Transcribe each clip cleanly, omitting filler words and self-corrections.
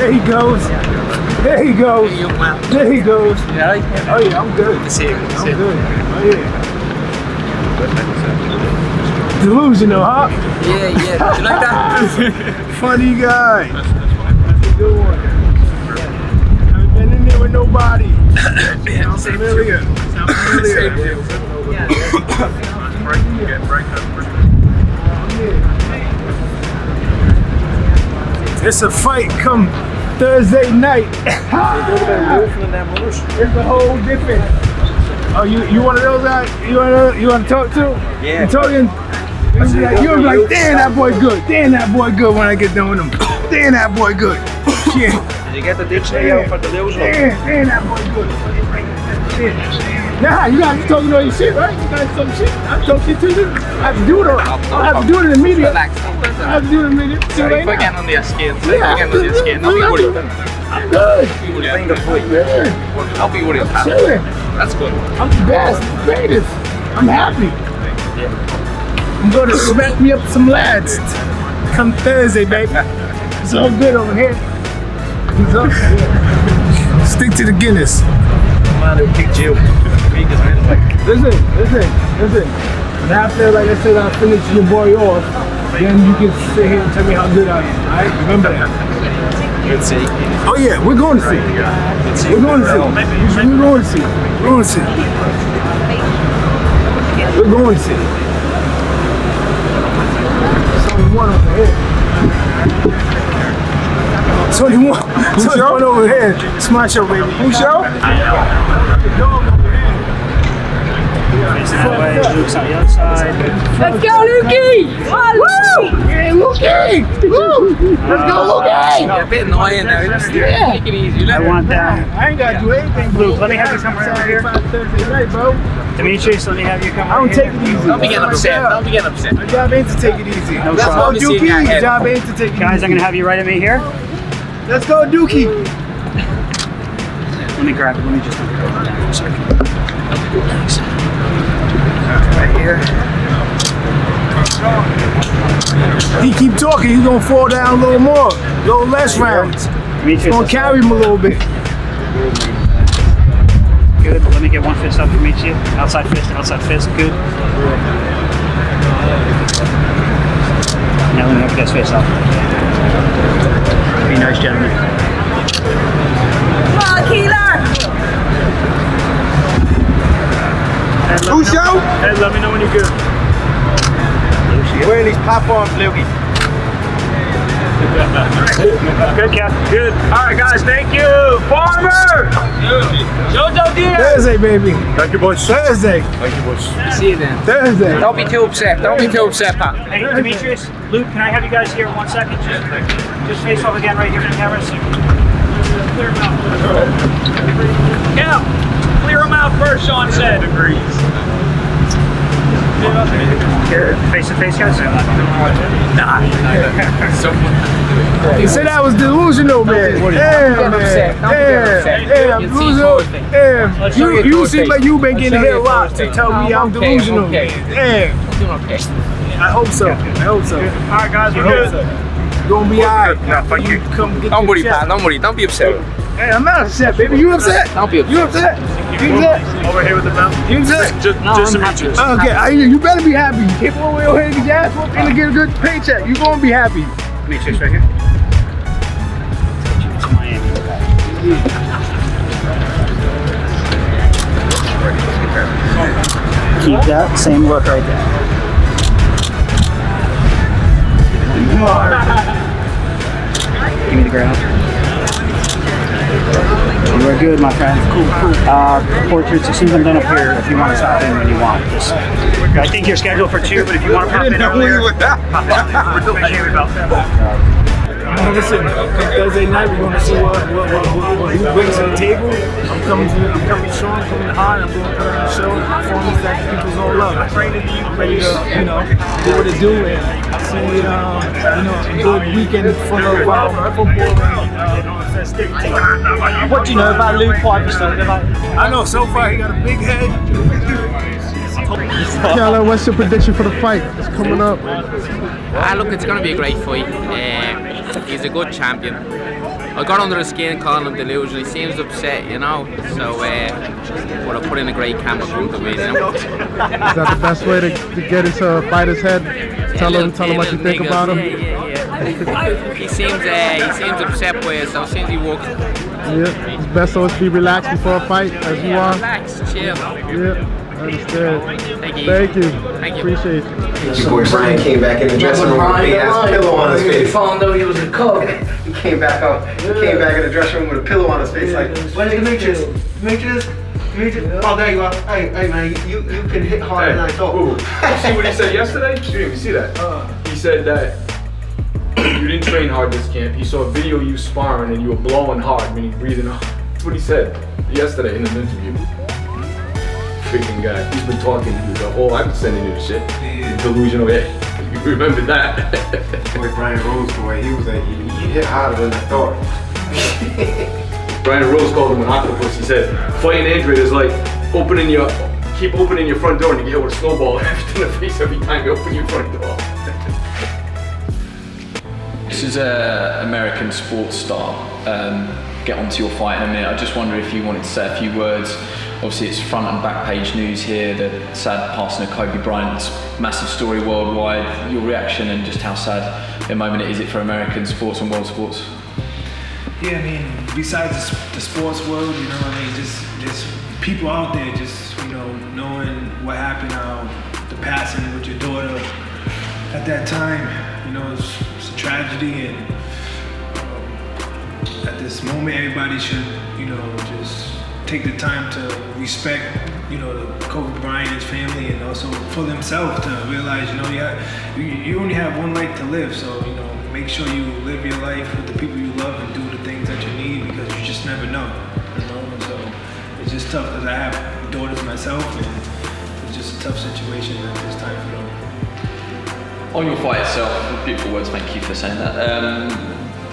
There he goes. There he goes. There he goes. Yeah. Oh yeah, I'm good. Good to see you. I'm good. Oh yeah. Delusional, huh? Yeah. Do you like that? Funny guy. That's a good one. Haven't been in there with nobody. Sounds familiar. Sounds familiar. It's a fight come Thursday night. It's a whole different. Oh, you one of those guys? You want to talk to? Yeah. You talking? You'll be like, damn, that boy good. Damn, that boy good when I get done with him. Damn, that boy good. Yeah. Did you get the dictionary out for the loser? Damn, that boy good. Nah, you gotta talk all your shit, right? You gotta talk shit. I talk shit to you. I have to do it. I have to do it in the media. I have to do it in the media. See right now. Forget on the skin. Forget on the skin. Don't be worried. I'm good. I'll be worried. Chilling. That's good. I'm the best, the greatest. I'm happy. I'm gonna smack me up some lads come Thursday, baby. It's all good over here. It's all good. Stick to the Guinness. Man, who picked you? Listen. And after, like I said, I finish your boy off, then you can sit here and tell me how good I am, alright? Remember that. Let's see. Oh yeah, we're going to see. We're going to see. We're going to see. We're going to see. We're going to see. There's only one over here. 21 over here. It's my show, baby. Who's show? The dog over here. That way, Luke's on the other side. Let's go, Lukey! Woo! Yeah, Lukey! Woo! Let's go, Lukey! You're a bit annoying now. Just take it easy. I want that. I ain't got to do anything, bro. Luke, let me have you come right over here. Thursday night, bro. Demetrius, let me have you come I don't right take here. it easy. Don't be getting upset. Don't be getting upset. My job ain't to take it easy. No Let's go, problem. Dookie. Your job ain't to take it Guys, easy. I'm going to have you right at me here. Let's go, Dookie. Let me grab it. Let me just for a second. Thanks. Right here. He keep talking, he's gonna fall down a little more, a little less rounds. It's gonna carry him a little bit. Good. Let me get one fist up from each of you. Outside fist. Good. Now let me have this fist up. Be nice, gentlemen. Come on, Keeler! Who's show? Hey, let me know when you're good. Wearing these platforms, Lukey. Good, Cap. Good. All right, guys. Thank you. Farmer! Jojo dear! Thursday, baby. Thank you, boys. Thursday. Thank you, boys. See you then. Thursday. Don't be too upset. Don't be too upset, Pat. Hey, Demetrius, Luke, can I have you guys here 1 second? Just face off again right here in the cameras. Clear them out. Yeah, clear them out first, Sean said. Face to face, guys? Nah. He said I was delusional, man. Yeah, man. Yeah, I'm delusional. Yeah. You seem like you've been getting hit a lot to tell me I'm delusional. Yeah. I hope so. All right, guys, we're good. You're gonna be alright. No, thank you. Come get Don't your worry, check. Pat. Don't worry. Don't be upset. Hey, I'm not upset, baby. You upset? Don't be upset. You upset? You upset? Over here with the belt. You upset? Just Demetrius. Okay, you better be happy. You can't go over here and get your ass whooped and get a good paycheck. You're gonna be happy. Demetrius, right here. It's Miami. Keep that same look right there. Give me the ground. You are good, my friend. Portraits, as soon as I'm done up here, if you want to stop in when you want. Just, I think you're scheduled for 2, but if you want to pop in earlier, pop in. Make sure you're about that. Listen, Thursday night we're gonna see who brings to the table. I'm coming strong, coming hard. I'm gonna put on a show, performance that people's gonna love. I'm ready to, do what it do and see, a good weekend full of football and festivities. What do you know about Luke Keeler? I know so far he got a big head. Keeler, what's your prediction for the fight? It's coming up. Look, it's going to be a great fight. He's a good champion. I got under his skin calling him delusional. He seems upset, you know. So, but I put in a great camp and come to win. You know? Is that the best way to get into a fighter's head? Tell him what you think about him. Yeah. He seems upset by it, so since he walks. Yeah, it's best always be relaxed before a fight, as you are. Relax, chill. Yeah, I understand. Thank you. Thank you. Appreciate it. Your boy Brian came back in the dressing room with a big ass pillow on his face. Found out he was a cub. He came back in the dressing room with a pillow on his face, like, where's Demetrius? Demetrius? Oh, there you are. Hey man, you can hit harder than I thought. You see what he said yesterday? You didn't even see that. He said that you didn't train hard this camp. He saw a video of you sparring and you were blowing hard, meaning breathing hard. That's what he said yesterday in an interview. Freaking guy. He's been talking to you the whole. I've been sending you the shit. Delusional. Yeah. You remember that? Boy, Brian Rose, boy, he was like, he hit harder than I thought. Brian Rose called him an octopus. He said, fighting Andrade is like keep opening your front door and you get hit with a snowball in the face every time you open your front door. This is an American sports star. Get onto your fight in a minute. I just wonder if you wanted to say a few words. Obviously it's front and back page news here, the sad passing of Kobe Bryant, massive story worldwide. Your reaction and just how sad a moment is it for American sports and world sports? Yeah, I mean, besides the sports world, you know, I mean, just people out there, just, you know, knowing what happened, the passing with your daughter at that time, you know, it's a tragedy, and at this moment, everybody should, you know, just take the time to respect, you know, Kobe Bryant and his family, and also for themselves to realize, you know, you only have one life to live, so, you know, make sure you live your life with the people you love and do the things that you need, because you just never know, you know. And so it's just tough because I have daughters myself, and it's just a tough situation at this time for them. On your fight itself, beautiful words, thank you for saying that.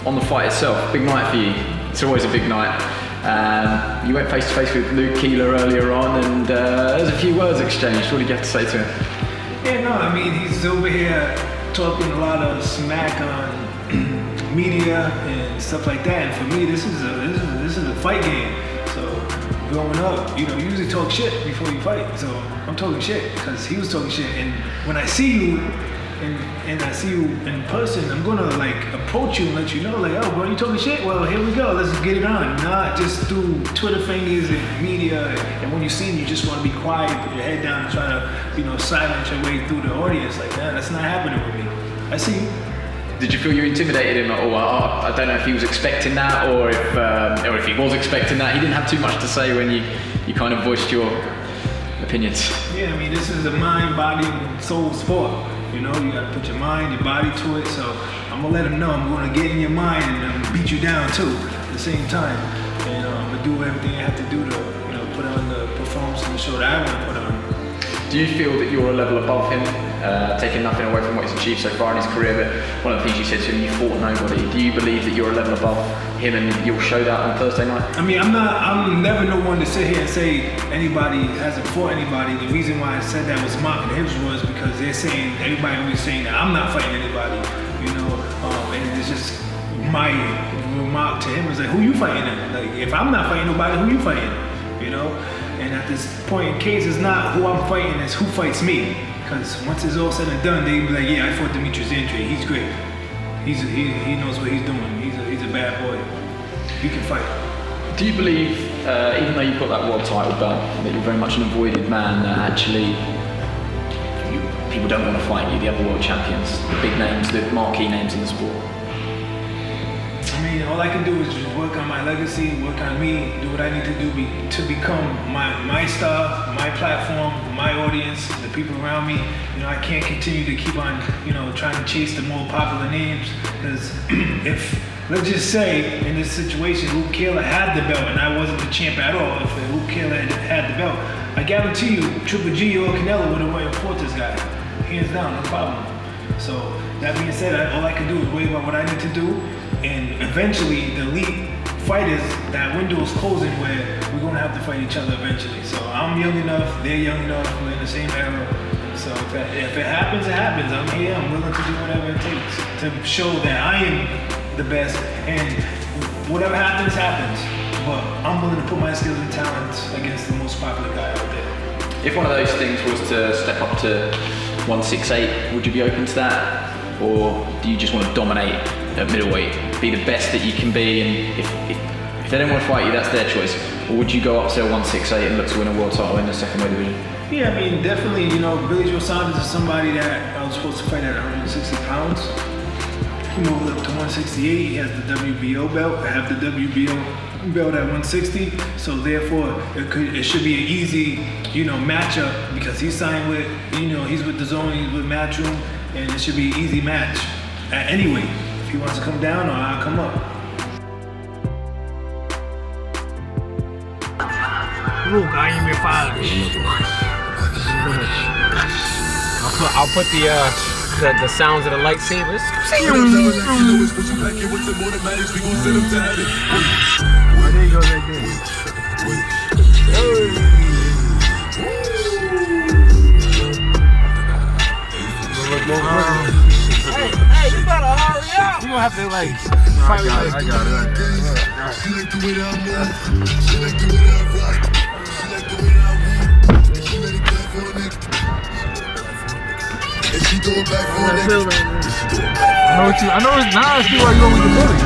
On the fight itself, big night for you. It's always a big night. You went face to face with Luke Keeler earlier on, and there's a few words exchanged. What do you have to say to him? Yeah, no, I mean, he's over here talking a lot of smack on media and stuff like that. And for me, this is a fight game. So growing up, you know, you usually talk shit before you fight. So I'm talking shit because he was talking shit. And when I see you and I see you in person, I'm gonna like approach you and let you know, like, oh, bro, you talking shit? Well, here we go. Let's get it on. Not just through Twitter fingers and media. And when you see me, you just want to be quiet, put your head down, and try to, you know, silence your way through the audience. Like, man, that's not happening with me. I see you. Did you feel you intimidated him at all? I don't know if he was expecting that, or if he was expecting that. He didn't have too much to say when you kind of voiced your opinions. Yeah, I mean, this is a mind, body, and soul sport. You know, you gotta put your mind, your body to it. So I'm gonna let him know I'm gonna get in your mind and beat you down too at the same time. And I'm gonna do everything I have to do to, you know, put on the performance and the show that I want to put on. Do you feel that you're a level above him, taking nothing away from what he's achieved so far in his career, but one of the things you said to him, you fought nobody. Do you believe that you're a level above him and you'll show that on Thursday night? I mean, I'm never no one to sit here and say anybody hasn't fought anybody. The reason why I said that was mocking his was because they're saying, everybody was saying that I'm not fighting anybody, you know, and it's just my remark to him is like, who you fighting at? Like, if I'm not fighting nobody, who you fighting? You know? And at this point in case, it's not who I'm fighting, it's who fights me. Because once it's all said and done, they be like, yeah, I fought Demetrius Andrade. He's great. He knows what he's doing. He's a bad boy. He can fight. Do you believe, even though you've got that world title belt, that you're very much an avoided man, that actually people don't want to fight you, the other world champions, the big names, the marquee names in the sport? I mean, all I can do is just work on my legacy, work on me, do what I need to do to become my star, my platform, my audience, the people around me. You know, I can't continue to keep on, you know, trying to chase the more popular names, because if, let's just say, in this situation, Luke Keeler had the belt and I wasn't the champ at all, if Luke Keeler had the belt, I guarantee you, Triple G or Canelo would have went and fought this guy. Hands down, no problem. So, that being said, all I can do is worry about what I need to do, and eventually the elite fighters, that window is closing where we're gonna have to fight each other eventually. So I'm young enough, they're young enough, we're in the same era. So if it happens, it happens. I'm here, I'm willing to do whatever it takes to show that I am the best. And whatever happens, happens. But I'm willing to put my skills and talents against the most popular guy out there. If one of those things was to step up to 168, would you be open to that? Or do you just want to dominate at middleweight, be the best that you can be, and if they don't want to fight you, that's their choice? Or would you go up to 168 and look to win a world title in the second weight division? Yeah, I mean, definitely, you know, Billy Joe Saunders is somebody that I was supposed to fight at 160 pounds. He moved up to 168, he has the WBO belt, I have the WBO belt at 160, so therefore it should be an easy, you know, matchup because he's signed with, you know, he's with the Zone, he's with Matchroom, and it should be an easy match at any weight. If he wants to come down, or I'll come up. Luke, I am your father. I'll put the sounds of the lightsabers. Oh, there you go, right there. Hey, you better hurry up. You gonna have to like. I got it. She like the way that I move. She like the way that I rock. She like the way that I move. She let it clap for a nigga. And she throw it back for a nigga. I know it's now. I see why you go with the bully.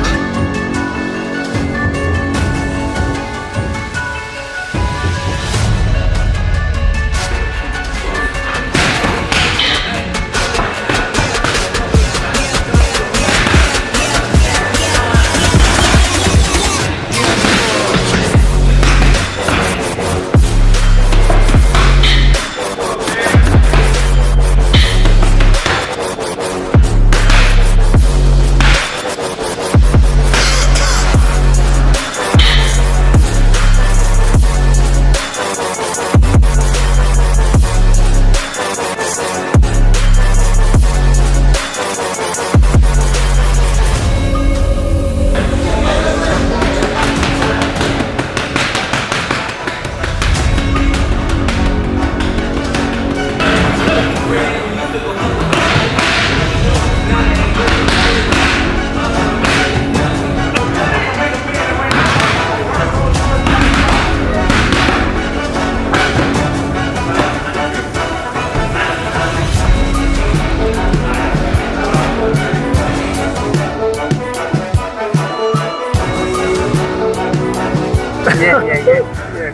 Yeah.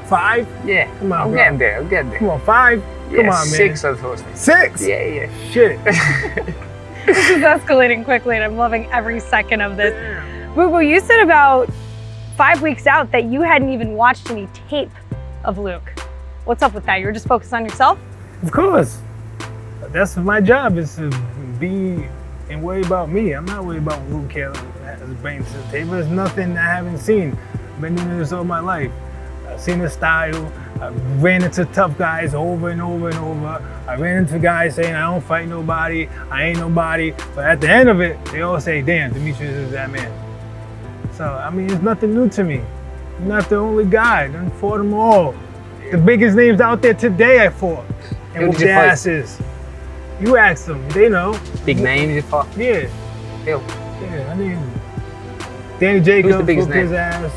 5? Yeah. Come on, I'm bro. getting there. Come on, 5? Come on, man. 6 on Thursday. 6? Yeah. Shit. This is escalating quickly, and I'm loving every second of this. Boo Boo, you said about 5 weeks out that you hadn't even watched any tape of Luke. What's up with that? You were just focused on yourself? Of course. That's my job, is to be and worry about me. I'm not worried about what Luke Keeler has bringing to the table. There's nothing I haven't seen. I've been doing this all my life. I've seen his style. I ran into tough guys over and over and over. I ran into guys saying, I don't fight nobody, I ain't nobody. But at the end of it, they all say, damn, Demetrius is that man. So, I mean, it's nothing new to me. I'm not the only guy. I done fought them all. The biggest names out there today I fought. And whooped their asses. You ask them, they know. Big names you fought? Yeah. Ew. Yeah, I mean, Danny Jacobs whooped his ass.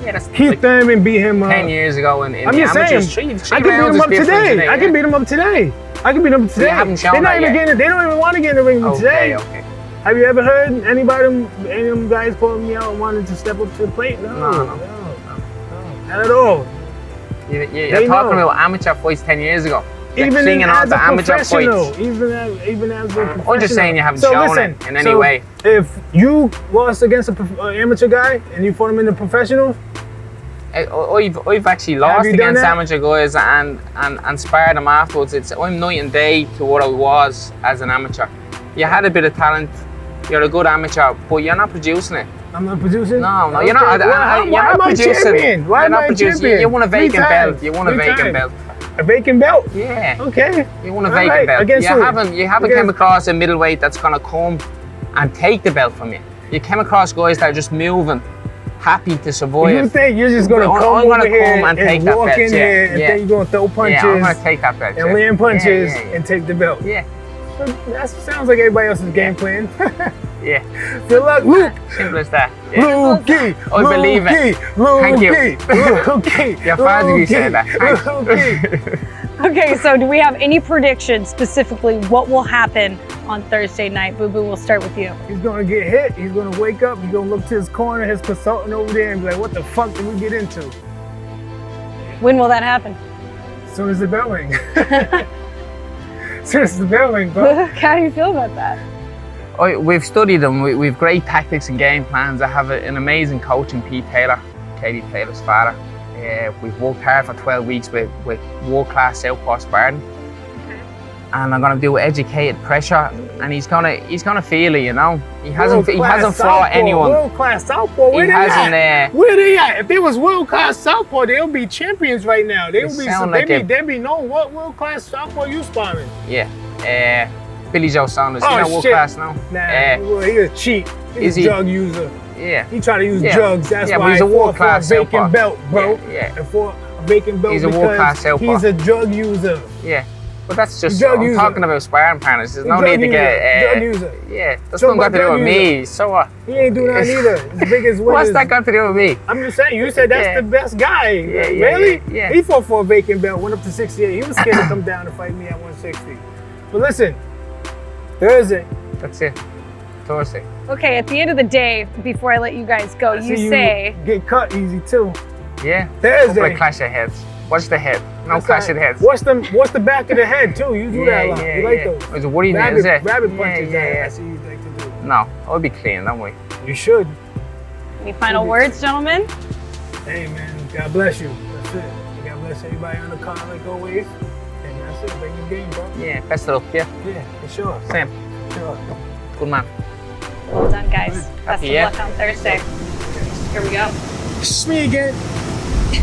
Yeah, that's Keith Thurman beat him up. 10 years ago in I'm the just amateurs. saying, I can beat him up today. I can beat him up today. I can beat him up today. They haven't shown They're not that even yet. they don't even want to get in the ring with me today. Okay. Have you ever heard any of them guys calling me out and wanting to step up to the plate? No, not at all. You're talking about amateur fights 10 years ago. Even as a professional, fights. even as a professional. I'm just saying you haven't shown it in any way. If you lost against an amateur guy and you fought him in the professional, I've actually lost against amateur guys and sparred them afterwards. I'm night and day to what I was as an amateur. You had a bit of talent, you're a good amateur, but you're not producing it. I'm not producing? No, okay. you're not. You're not producing. Champion? Why am I champion? You won a vacant belt. You won a vacant belt. A vacant belt? Yeah. Okay. You won a vacant belt. You haven't come across a middleweight that's gonna come and take the belt from you. You came across guys that are just moving, happy to survive. You think you're just gonna come over here and take that walk belt? in here and think you're gonna throw punches? Yeah, I'm gonna take that belt. And land punches and take the belt? Yeah. That sounds like everybody else's game plan. Yeah. Good luck, Luke. Simple as that. Yeah. Lukey. I believe it. Thank you. Lukey. Your father, you said that. Okay, so do we have any predictions specifically what will happen on Thursday night? Boo Boo, we'll start with you. He's gonna get hit. He's gonna wake up. He's gonna look to his corner, his consultant over there, and be like, "What the fuck did we get into?" When will that happen? As soon as the bell ring. As soon as the bell ring, bro. How do you feel about that? We've studied them. We've great tactics and game plans. I have an amazing coach in Pete Taylor, Katie Taylor's father. We've worked hard for 12 weeks with world-class Southpaw Spartan. And I'm gonna do educated pressure, and he's gonna feel it, you know. He hasn't fought anyone. World-class Southpaw. Where they at? Where they at? If they was world-class Southpaw, they'll be champions right now. They'd be known. What world-class Southpaw you sparring? Yeah. Billy Joe Saunders. He's not world-class now. Nah, well, he's a cheat. He's a drug user. Yeah. He try to use drugs. That's why he's a world-class vacant belt, bro. Yeah. And for a vacant belt, he's a world-class Southpaw. He's a drug user. Yeah. But that's just, I'm talking about sparring partners. There's no need to get... drug user. Yeah, that's nothing got to do with me. So what? He ain't doing that either. His biggest win What's that got to do with me? I'm just saying, you said that's the best guy. Yeah, really? Yeah. He fought for a vacant belt, went up to 68. He was scared to come down and fight me at 160. But listen, Thursday. That's it. Thursday. Okay, at the end of the day, before I let you guys go, you say... Get cut easy too. Yeah. Thursday. Clash of heads. Watch the head. No clash of heads. Watch the back of the head too. You do that a lot. You like those. It's a woody net, is it? Rabbit punches. I see you like to do. No, I'll be clean, don't we? You should. Any final words, gentlemen? Hey man, God bless you. That's it. God bless everybody on the call like always. And that's it. Bring the game, bro. Yeah, best of luck, yeah. Yeah, for sure. Same. Sure. Good man. Well done, guys. Best of luck on Thursday. Here we go. It's me again.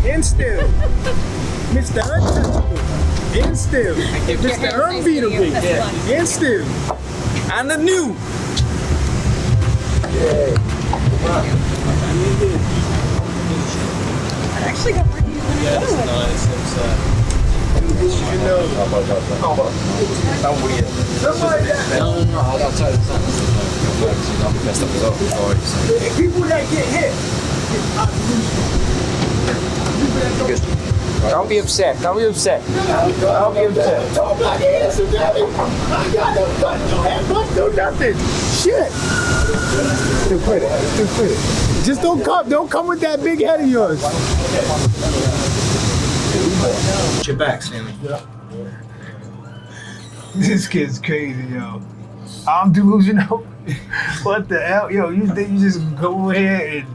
And still. Mr. Untouchable. And still. Mr. Unbeatable. And still. And the new. I actually got pretty People that get hit. Don't be upset. Don't be upset. Don't be upset. Don't block your ass. I got no gun, no handgun, no nothing. Shit. Still quit it. Just don't come with that big head of yours. Watch your back, Sammy. This kid's crazy, yo. I'm delusional. What the hell? Yo, you think you just go over here and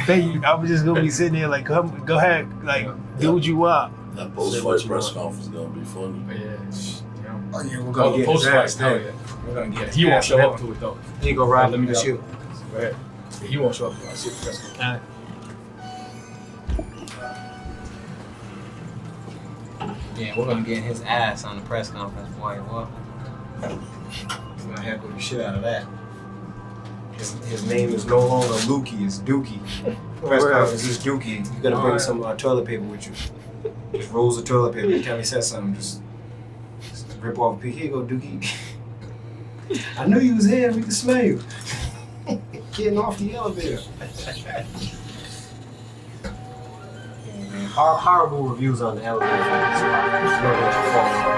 think I'm just gonna be sitting there like, go ahead, like, do what you want. That post-fight press conference is gonna be funny. Oh yeah, we're gonna get his ass now. We're gonna get it. He won't show up to it though. He go right. Let me just shoot. Go ahead. He won't show up to it. I see the press conference. Yeah, we're gonna get his ass on the press conference, boy. What? We're gonna heckle the shit out of that. His name is no longer Lukey, it's Dookie. Press conference is Dookie. You gotta bring some toilet paper with you. Just rolls of toilet paper. Every time he says something, just rip off a piece. Here you go, Dookie. I knew you was here. We could smell you. Getting off the elevator. Horrible reviews on the elevator. It's not your fault.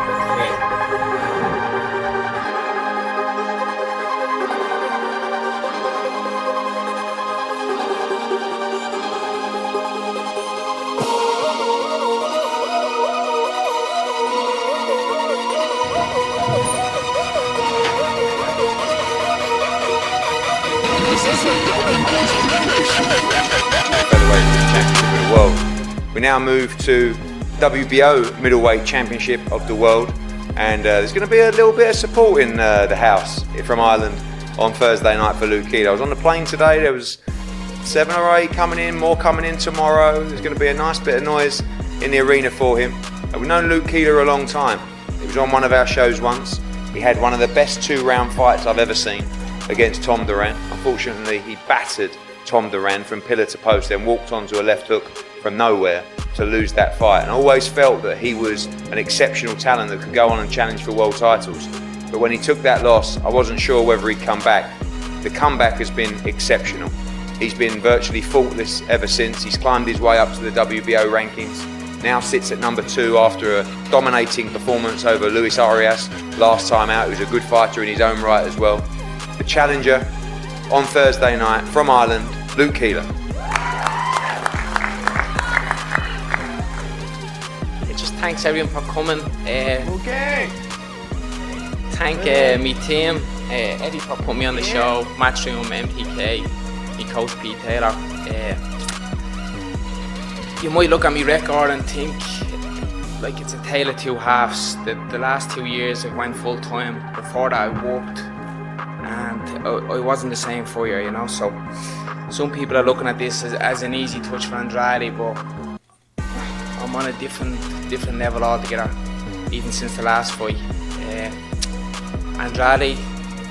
We now move to WBO Middleweight Championship of the World, and there's going to be a little bit of support in the house from Ireland on Thursday night for Luke Keeler. I was on the plane today, there was 7 or 8 coming in, more coming in tomorrow. There's going to be a nice bit of noise in the arena for him. We've known Luke Keeler a long time. He was on one of our shows once. He had one of the best 2-round fights I've ever seen against Tom Duran. Unfortunately, he battered Tom Duran from pillar to post, then walked onto a left hook from nowhere to lose that fight. And I always felt that he was an exceptional talent that could go on and challenge for world titles. But when he took that loss, I wasn't sure whether he'd come back. the comeback has been exceptional. He's been virtually faultless ever since. He's climbed his way up to the WBO rankings. Now sits at number 2 after a dominating performance over Luis Arias last time out, who's a good fighter in his own right as well. The challenger on Thursday night from Ireland, Luke Keeler. Just thanks everyone for coming. Thank me team, Eddie for putting me on the show, Matchroom, MPK, me coach Pete Taylor. You might look at my record and think like it's a tale of two halves. The last 2 years I went full time. Before that I worked, and I wasn't the same for you, you know. So some people are looking at this as an easy touch for Andrade, but I'm on a different level altogether, even since the last fight. Andrade,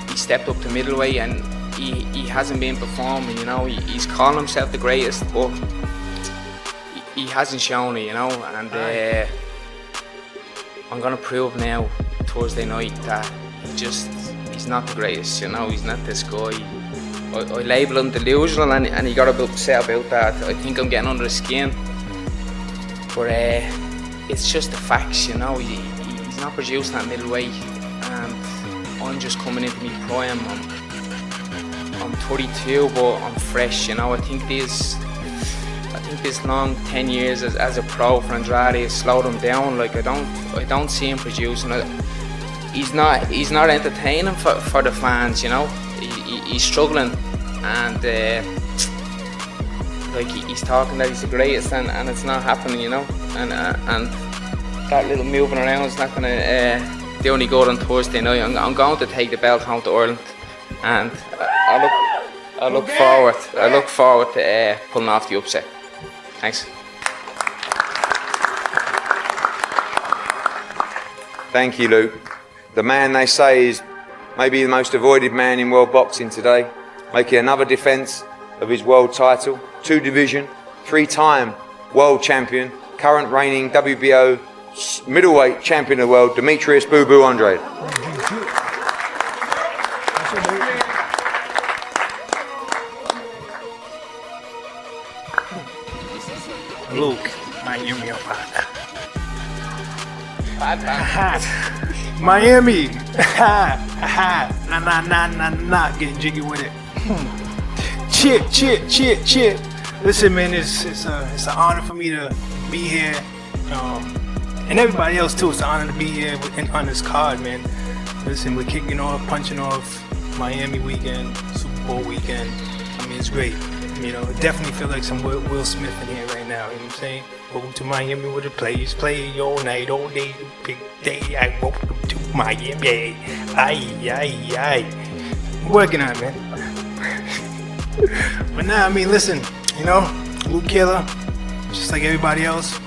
he stepped up to middleweight and he hasn't been performing, you know. He's calling himself the greatest, but he hasn't shown it, you know. And I'm gonna prove now Thursday night that he's not the greatest, you know. He's not this guy. I label him delusional, and he got a bit upset about that. I think I'm getting under his skin, but it's just the facts, you know. He's not producing at middleweight, and I'm just coming into my prime. I'm 32, but I'm fresh, you know. I think this long 10 years as a pro for Andrade has slowed him down. Like I don't see him producing. He's not entertaining for the fans, you know. He's struggling, and like he's talking that he's the greatest, and it's not happening, you know. And that little moving around is not gonna do any good on Thursday night. I'm going to take the belt home to Ireland, and I look forward to pulling off the upset. Thanks. Thank you, Luke. The man they say is maybe the most avoided man in world boxing today, making another defence of his world title, 2 division, 3-time world champion, current reigning WBO middleweight champion of the world, Demetrius Boo Boo Andrade. Luke, Miami, Miami, nah, getting jiggy with it. Chip. Listen, man, it's an honor for me to be here, and everybody else too. It's an honor to be here on this card, man. Listen, we're kicking off, punching off Miami weekend, Super Bowl weekend. I mean, it's great. You know, definitely feel like some Will Smith in here right now, you know what I'm saying? Welcome to Miami where the players play all night, all day, big day. I welcome to Miami. Aye. Working on it, man. But nah, I mean, listen, you know, Luke Keeler, just like everybody else,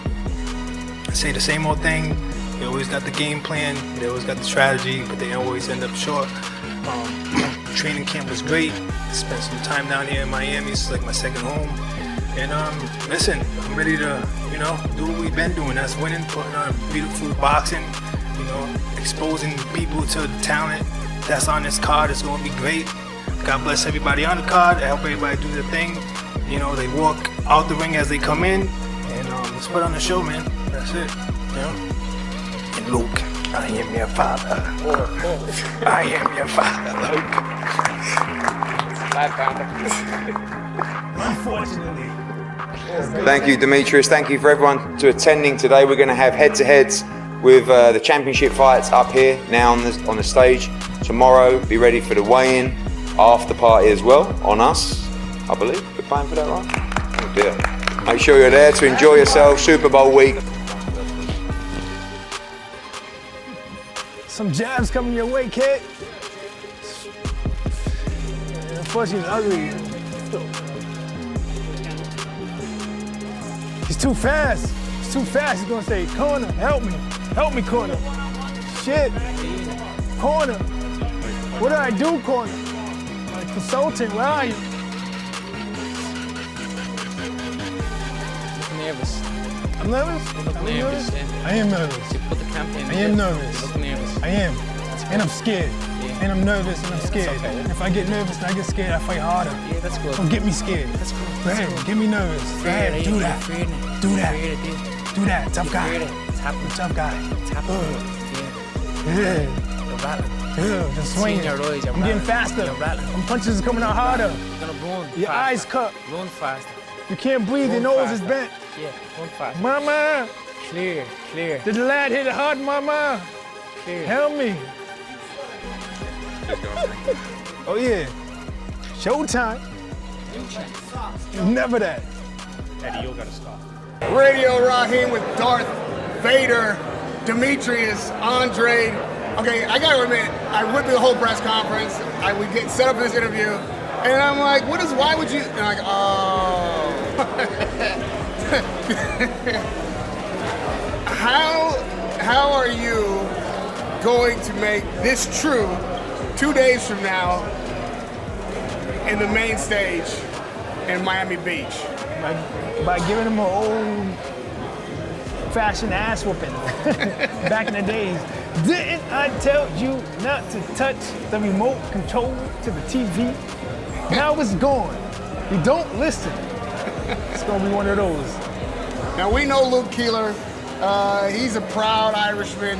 I say the same old thing. They always got the game plan, they always got the strategy, but they always end up short. Training camp was great. Spent some time down here in Miami. It's like my second home. And listen, I'm ready to, you know, do what we've been doing. That's winning, putting on beautiful boxing, you know, exposing people to the talent that's on this card. It's going to be great. God bless everybody on the card. I hope everybody do their thing. You know, they walk out the ring as they come in. And let's put on the show, man. That's it. You know? And Luke, I am your father. I am your father, Luke. Unfortunately. Thank you, Demetrius. Thank you for everyone to attending today. We're going to have head-to-heads with the championship fights up here now on the stage. Tomorrow, be ready for the weigh-in after party as well on us, I believe. We're playing for that, right? Oh dear. Make sure you're there to enjoy yourself. Super Bowl week. Some jabs coming your way, kid. Unfortunately, ugly. He's too fast. He's too fast. He's gonna say, corner, help me. Help me, corner. Shit. Corner. What do I do, corner? Like consultant, where are you? Nervous. I'm nervous? You look nervous, yeah. I am nervous. You put the campaign I am nervous. You look nervous. I am. And I'm scared. And I'm nervous and I'm scared. okay. And if I get nervous and I get scared, I fight harder. Yeah, that's good. Don't get me scared. That's cool. Go ahead, get me nervous. Go ahead, do that. Do that. Do that. Tough guy. It's happening. Tough guy. It's happening. Yeah. You're rattling. Yeah, just swinging. Your eyes, you're I'm getting rattling. faster. You're rattling. And punches are coming out harder. You're gonna run. Your faster. eyes cut. Run faster. You can't breathe. Your Run nose is faster. bent. Yeah, run faster. Mama, Clear. did the lad hit it hard, mama? Clear. Help me. Oh yeah. Showtime. Never that. Eddie, you gotta stop. Radio Raheem with Darth Vader, Demetrius, Andrade. Okay, I gotta admit, I went through the whole press conference. We get set up for this interview, and I'm like, why would you? And I'm like, oh. How are you going to make this true 2 days from now in the main stage in Miami Beach? By giving him an old-fashioned ass whooping back in the days. Didn't I tell you not to touch the remote control to the TV? Now it's gone. You don't listen. It's gonna be one of those. Now we know Luke Keeler. He's a proud Irishman.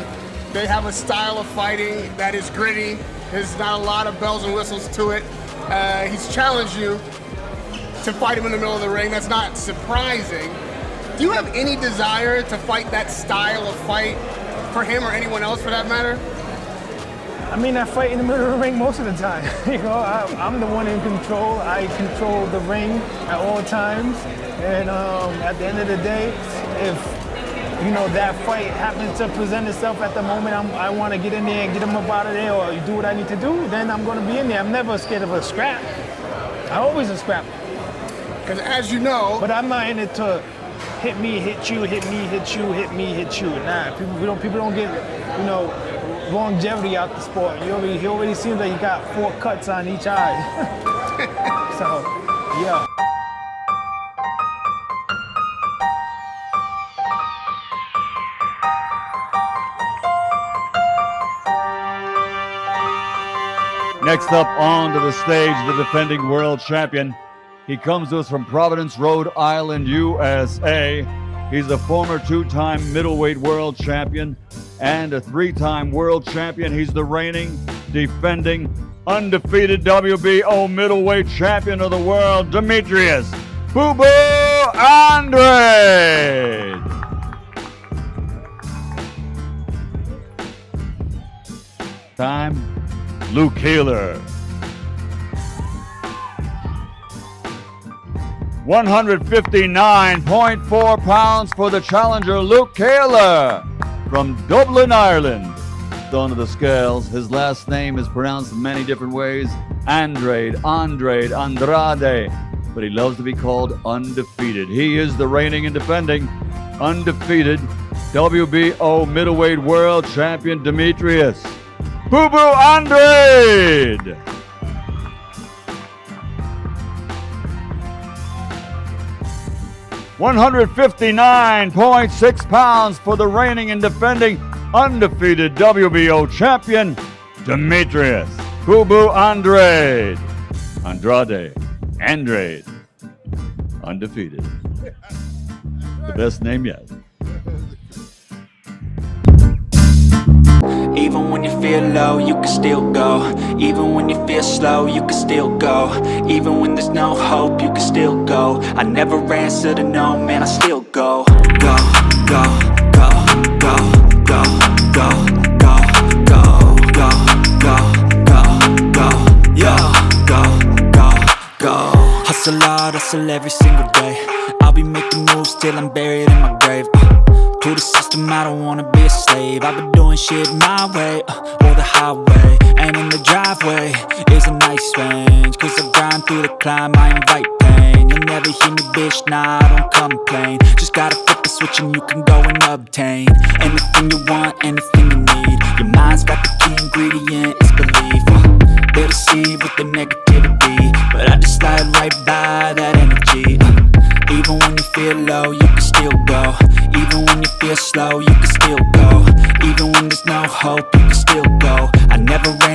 They have a style of fighting that is gritty. There's not a lot of bells and whistles to it. He's challenged you to fight him in the middle of the ring. That's not surprising. Do you have any desire to fight that style of fight for him or anyone else for that matter? I mean, I fight in the middle of the ring most of the time. You know, I'm the one in control. I control the ring at all times. And at the end of the day, if that fight happens to present itself at the moment, I want to get in there and get him up out of there, or do what I need to do, then I'm going to be in there. I'm never scared of a scrap. I'm always a scrap. Because as you know, but I'm not in it to hit me, hit you, hit me, hit you, hit me, hit you. Nah, people don't get, longevity out the sport. He already seems like he got 4 cuts on each eye. So, yeah. Next up onto the stage, the defending world champion. He comes to us from Providence, Rhode Island, USA. He's a former 2-time middleweight world champion and a 3-time world champion. He's the reigning, defending, undefeated WBO middleweight champion of the world, Demetrius Boo-Boo Andrade. Time, Luke Keeler. 159.4 pounds for the challenger, Luke Keeler from Dublin, Ireland. On to the scales. His last name is pronounced in many different ways. Andrade, Andrade. But he loves to be called undefeated. He is the reigning and defending undefeated WBO middleweight world champion, Demetrius Boo-Boo Andrade. $159.6 pounds for the reigning and defending undefeated WBO champion, Demetrius Boo-Boo Andrade. Andrade, undefeated. The best name yet. Even when you feel low, you can still go. Even when you feel slow, you can still go. Even when there's no hope, you can still go. I never answer to no, man, I still go. Go, go, go, go, go, go, go, go, go, go, go, go, yo, go, go, go. Hustle hard, hustle every single day. I'll be making moves till I'm buried in my grave. To the system, I don't wanna be a slave. I've been doing shit my way, or the highway. And in the driveway is a nice range. Cause I grind through the climb, I invite pain. You'll never hear me, bitch, nah, I don't complain. Just gotta flip the switch and you can go and obtain anything you want, anything you need. Your mind's got the key ingredient, it's belief. They deceive with the negativity, but I just slide right by that energy. Even when you feel low, you can still go. Even when you feel slow, you can still go. Even when there's no hope, you can still go. I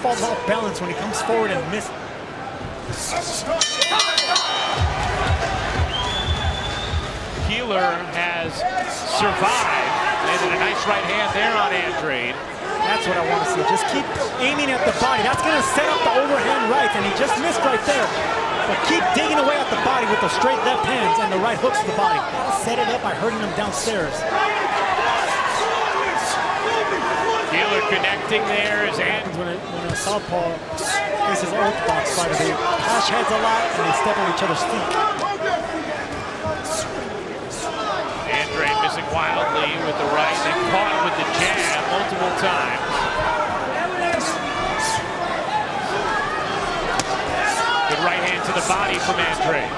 falls off balance when he comes forward and misses. Keeler has survived. Landed a nice right hand there on Andrade. That's what I want to see. Just keep aiming at the body. That's going to set up the overhand right, and he just missed right there. But keep digging away at the body with the straight left hands and the right hooks to the body. Set it up by hurting him downstairs. Keeler connecting there as when a southpaw faces an orthodox fighter, they clash heads a lot and they step on each other's feet. Andrade missing wildly with the right, then caught with the jab multiple times. Good right hand to the body from Andrade.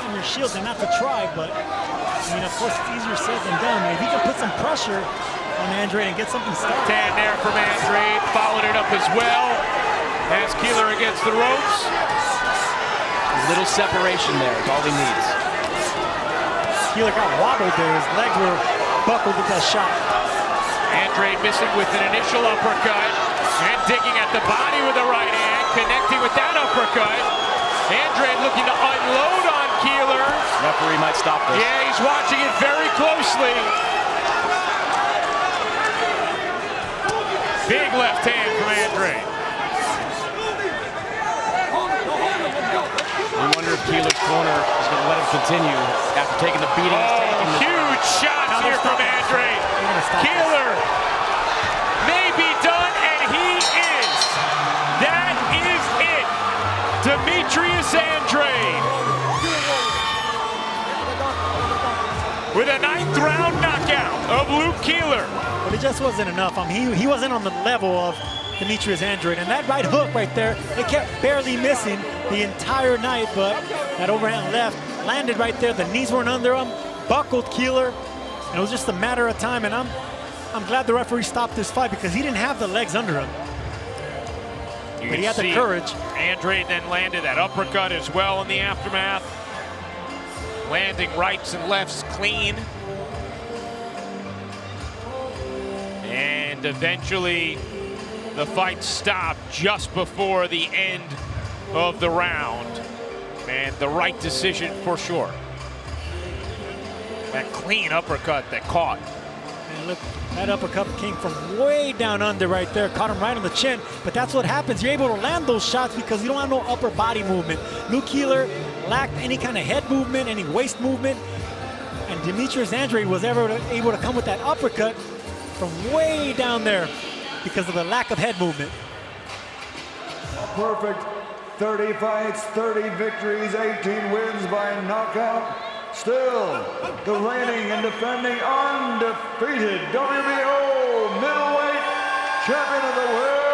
And your shield and not to try, but I mean, of course, it's easier said than done. If he can put some pressure on Andrade and get something started. Tan there from Andrade, followed it up as well. As Keeler against the ropes. A little separation there is all he needs. Keeler got wobbled there. His legs were buckled with that shot. Andrade missing with an initial uppercut. And digging at the body with the right hand. Connecting with that uppercut. Andrade looking to unload on Keeler. Referee might stop this. Yeah, he's watching it very closely. Big left hand from Andrade. We wonder if Keeler's corner is going to let him continue after taking the beating he's taken. Huge shots here from Andrade. Keeler may be done, and he is. That is it. Demetrius Andrade with a 9th round knockout of Luke Keeler. But it just wasn't enough. I mean, he wasn't on the level of Demetrius Andrade. And that right hook right there, it kept barely missing the entire night, but that overhand left landed right there. The knees weren't under him, buckled Keeler, and it was just a matter of time. And I'm glad the referee stopped this fight because he didn't have the legs under him. But he had the courage. Andrade then landed that uppercut as well in the aftermath. Landing rights and lefts clean. And eventually the fight stopped just before the end of the round. And the right decision for sure. That clean uppercut that caught. And look, that uppercut came from way down under right there. Caught him right on the chin. But that's what happens. You're able to land those shots because you don't have no upper body movement. Luke Keeler lacked any kind of head movement, any waist movement. And Demetrius Andrade was able to come with that uppercut from way down there because of the lack of head movement. Perfect 30 fights, 30 victories, 18 wins by knockout. Still, the reigning and defending undefeated WBO middleweight champion of the world.